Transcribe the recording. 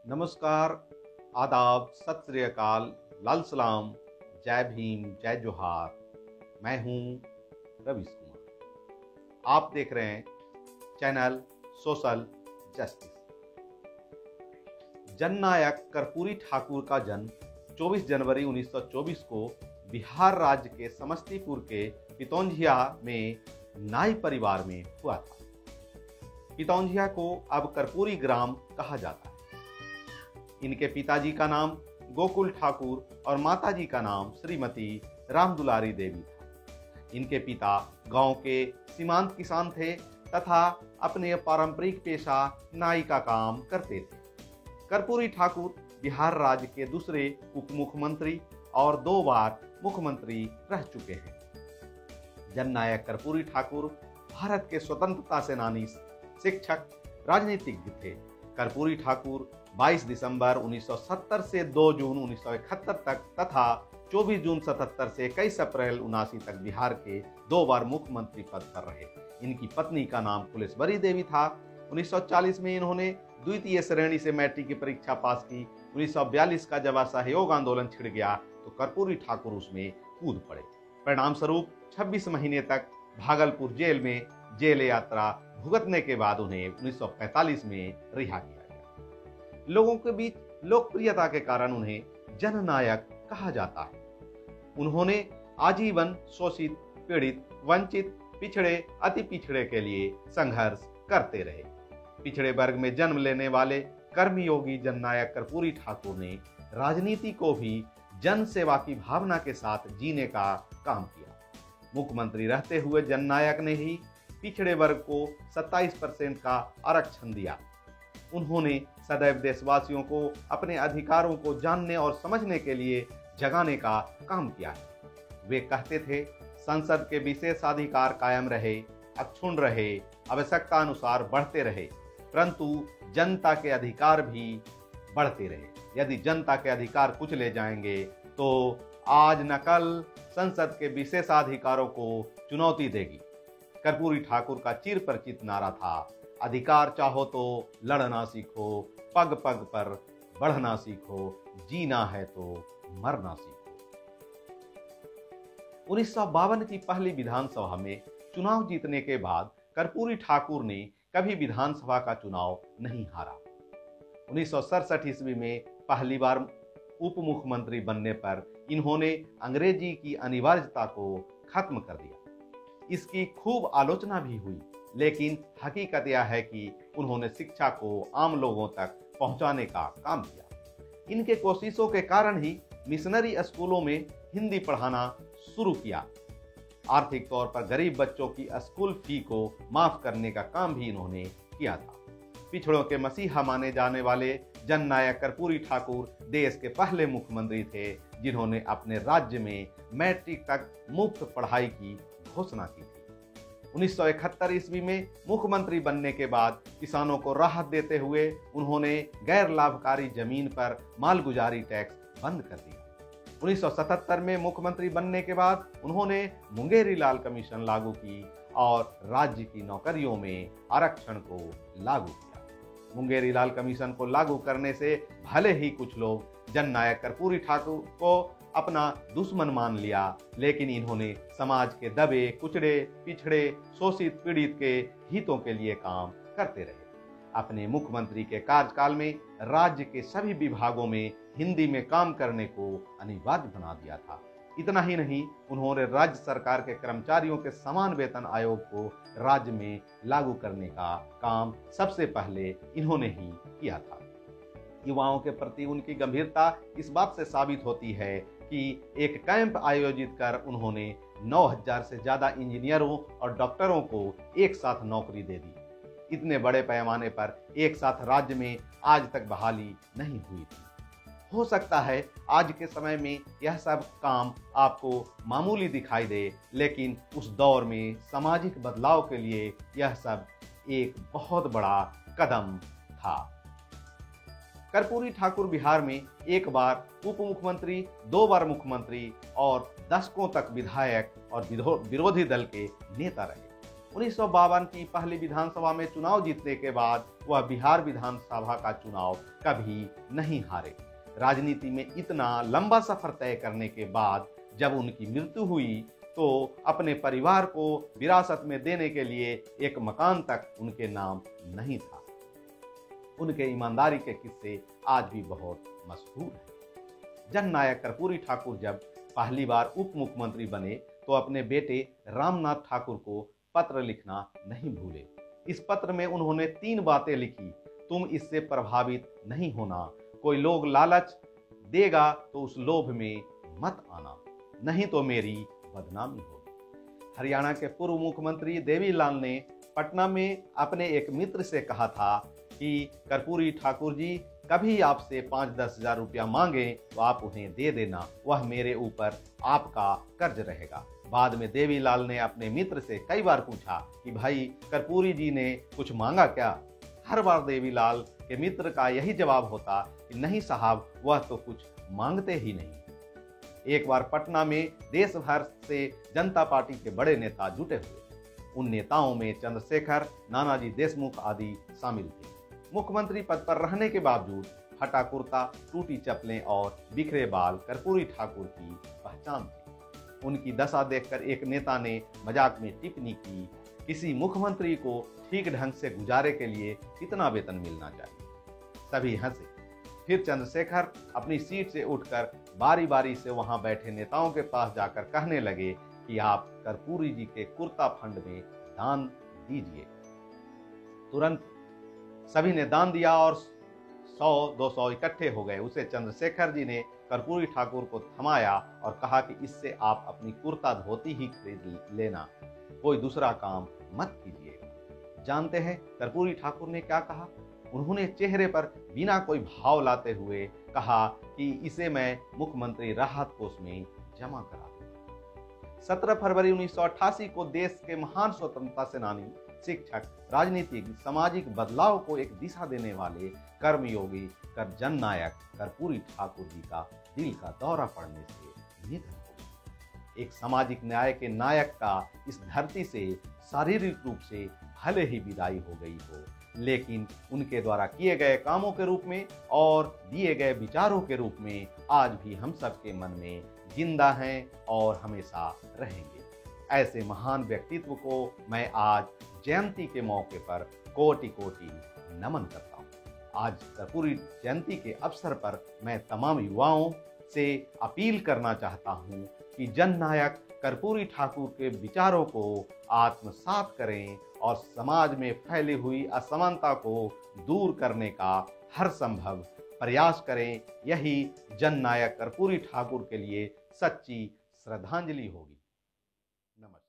नमस्कार, आदाब, सत श्री अकाल, लाल सलाम, जय भीम, जय जोहार। मैं हूं रवीश कुमार। आप देख रहे हैं चैनल सोशल जस्टिस। जननायक कर्पूरी ठाकुर का जन्म 24 जनवरी 1924 को बिहार राज्य के समस्तीपुर के पितौंझिया में नाई परिवार में हुआ था। पितौंझिया को अब कर्पूरी ग्राम कहा जाता है। इनके पिताजी का नाम गोकुल ठाकुर और माताजी का नाम श्रीमती रामदुलारी देवी था। इनके पिता गांव के सीमांत किसान थे तथा अपने पारंपरिक पेशा नाई का काम करते थे। कर्पूरी ठाकुर बिहार राज्य के दूसरे उप मुख्यमंत्री और 2 बार मुख्यमंत्री रह चुके हैं। जननायक कर्पूरी ठाकुर भारत के स्वतंत्रता सेनानी, शिक्षक, राजनीतिज्ञ थे। कर्पूरी ठाकुर 22 दिसंबर 1970 से 2 जून 1971 तक तथा 24 जून 77 से 21 अप्रैल 79 तक बिहार के 2 बार मुख्यमंत्री पद पर रहे। इनकी पत्नी का नाम फुलेश्वरी देवी था। 1940 में इन्होंने द्वितीय श्रेणी से मैट्रिक की परीक्षा पास की। 1942 का जब असहयोग आंदोलन छिड़ गया तो कर्पूरी ठाकुर उसमें कूद पड़े। परिणाम स्वरूप 26 महीने तक भागलपुर जेल में जेल यात्रा भुगतने के बाद उन्हें 1945 में रिहा किया गया। लोगों के बीच लोकप्रियता के कारण उन्हें जननायक कहा जाता है। उन्होंने आजीवन शोषित, पीड़ित, वंचित, पिछड़े, अति पिछड़े के लिए संघर्ष करते रहे। पिछड़े वर्ग में जन्म लेने वाले कर्मयोगी जननायक कर्पूरी ठाकुर ने राजनीति को भी जन सेवा की भावना के साथ जीने का काम किया। मुख्यमंत्री रहते हुए जननायक ने ही पिछड़े वर्ग को 27% का आरक्षण दिया। उन्होंने सदैव देशवासियों को अपने अधिकारों को जानने और समझने के लिए जगाने का काम किया है। वे कहते थे, संसद के विशेषाधिकार कायम रहे, अक्षुण्ण रहे, आवश्यकता अनुसार बढ़ते रहे, परंतु जनता के अधिकार भी बढ़ते रहे। यदि जनता के अधिकार कुचले जाएंगे तो आज न कल संसद के विशेषाधिकारों को चुनौती देगी। कर्पूरी ठाकुर का चिर परिचित नारा था, अधिकार चाहो तो लड़ना सीखो, पग पग पर बढ़ना सीखो, जीना है तो मरना सीखो। 1952 की पहली विधानसभा में चुनाव जीतने के बाद कर्पूरी ठाकुर ने कभी विधानसभा का चुनाव नहीं हारा। 1967 ईस्वी में पहली बार उप मुख्यमंत्री बनने पर इन्होंने अंग्रेजी की अनिवार्यता को खत्म कर दिया। इसकी खूब आलोचना भी हुई, लेकिन हकीकत यह है कि उन्होंने शिक्षा को आम लोगों तक पहुंचाने का काम किया। इनके कोशिशों के कारण ही मिशनरी स्कूलों में हिंदी पढ़ाना शुरू किया। आर्थिक तौर पर गरीब बच्चों की स्कूल फी को माफ करने का काम भी इन्होंने किया था। पिछड़ों के मसीहा माने जाने वाले जननायक कर्पूरी ठाकुर देश के पहले मुख्यमंत्री थे जिन्होंने अपने राज्य में मैट्रिक तक मुफ्त पढ़ाई की घोषणा की थी। 1971 ईस्वी में मुख्यमंत्री बनने के बाद किसानों को राहत देते हुए उन्होंने गैर लाभकारी जमीन पर मालगुजारी टैक्स बंद कर दिया। 1977 में मुख्यमंत्री बनने के बाद उन्होंने मुंगेरी लाल कमीशन लागू की और राज्य की नौकरियों में आरक्षण को लागू किया। मुंगेरी लाल कमीशन को लागू करने से भले ही कुछ लोग जननायक कर्पूरी ठाकुर को अपना दुश्मन मान लिया, लेकिन इन्होंने समाज के दबे, कुचड़े, पिछड़े, शोषित, पीड़ित के हितों के लिए काम करते रहे। अपने मुख्यमंत्री के कार्यकाल में राज्य के सभी विभागों में हिंदी में काम करने को अनिवार्य बना दिया था। इतना ही नहीं, उन्होंने राज्य सरकार के कर्मचारियों के समान वेतन आयोग को राज्य में लागू करने का काम सबसे पहले इन्होंने ही किया था। युवाओं के प्रति उनकी गंभीरता इस बात से साबित होती है कि एक कैंप आयोजित कर उन्होंने 9000 से ज्यादा इंजीनियरों और डॉक्टरों को एक साथ नौकरी दे दी। इतने बड़े पैमाने पर एक साथ राज्य में आज तक बहाली नहीं हुई थी। हो सकता है आज के समय में यह सब काम आपको मामूली दिखाई दे, लेकिन उस दौर में सामाजिक बदलाव के लिए यह सब एक बहुत बड़ा कदम था। कर्पूरी ठाकुर बिहार में एक बार उप मुख्यमंत्री, 2 बार मुख्यमंत्री और दशकों तक विधायक और विरोधी दल के नेता रहे। 1952 की पहली विधानसभा में चुनाव जीतने के बाद वह बिहार विधानसभा का चुनाव कभी नहीं हारे। राजनीति में इतना लंबा सफर तय करने के बाद जब उनकी मृत्यु हुई तो अपने परिवार को विरासत में देने के लिए एक मकान तक उनके नाम नहीं था। उनके ईमानदारी के किस्से आज भी बहुत मशहूर हैं। जननायक कर्पूरी ठाकुर जब पहली बार उप मुख्यमंत्री बने तो अपने बेटे रामनाथ ठाकुर को पत्र लिखना नहीं भूले। इस पत्र में उन्होंने 3 बातें लिखी। तुम इससे प्रभावित नहीं होना, कोई लोग लालच देगा तो उस लोभ में मत आना, नहीं तो मेरी बदनामी होगी। हरियाणा के पूर्व मुख्यमंत्री देवीलाल ने पटना में अपने एक मित्र से कहा था कि कर्पूरी ठाकुर जी कभी आपसे 5-10 हजार रुपया मांगे तो आप उन्हें दे देना, वह मेरे ऊपर आपका कर्ज रहेगा। बाद में देवीलाल ने अपने मित्र से कई बार पूछा कि भाई कर्पूरी जी ने कुछ मांगा क्या। हर बार देवीलाल के मित्र का यही जवाब होता कि नहीं साहब, वह तो कुछ मांगते ही नहीं। एक बार पटना में देश भर से जनता पार्टी के बड़े नेता जुटे हुए। उन नेताओं में चंद्रशेखर, नानाजी देशमुख आदि शामिल थे। मुख्यमंत्री पद पर रहने के बावजूद फटा कुर्ता, टूटी चप्पलें और बिखरे बाल कर्पूरी ठाकुर की पहचान थी। उनकी दशा देखकर एक नेता ने मजाक में टिप्पणी की, किसी मुख्यमंत्री को ठीक ढंग से गुजारे के लिए कितना वेतन मिलना चाहिए। सभी हंसे। फिर चंद्रशेखर अपनी सीट से उठकर बारी बारी से वहां बैठे नेताओं के पास जाकर कहने लगे कि आप कर्पूरी जी के कुर्ता फंड में दान दीजिए। तुरंत सभी ने दान दिया और 100-200 इकट्ठे हो गए। उसे चंद्रशेखर जी ने कर्पूरी ठाकुर को थमाया और कहा कि इससे आप अपनी कुर्ता धोती ही खरीद लेना, कोई दूसरा काम मत कीजिए। जानते हैं कर्पूरी ठाकुर ने क्या कहा? उन्होंने चेहरे पर बिना कोई भाव लाते हुए कहा कि इसे मैं मुख्यमंत्री राहत कोष में जमा करा दूंगा। 17 फरवरी 1988 को देश के महान स्वतंत्रता सेनानी, शिक्षक, राजनीतिक, सामाजिक बदलाव को एक दिशा देने वाले कर्मयोगी जननायक कर्पूरी ठाकुर जी का दिल का दौरा पड़ने से निधन हो गया। एक सामाजिक न्याय के नायक का इस धरती से शारीरिक रूप से भले ही विदाई हो गई हो, लेकिन उनके द्वारा किए गए कामों के रूप में और दिए गए विचारों के रूप में आज भी हम सबके मन में जिंदा हैं और हमेशा रहेंगे। ऐसे महान व्यक्तित्व को मैं आज जयंती के मौके पर कोटि कोटि नमन करता हूँ। आज कर्पूरी जयंती के अवसर पर मैं तमाम युवाओं से अपील करना चाहता हूँ कि जननायक कर्पूरी ठाकुर के विचारों को आत्मसात करें और समाज में फैली हुई असमानता को दूर करने का हर संभव प्रयास करें। यही जननायक कर्पूरी ठाकुर के लिए सच्ची श्रद्धांजलि होगी। नमस्कार।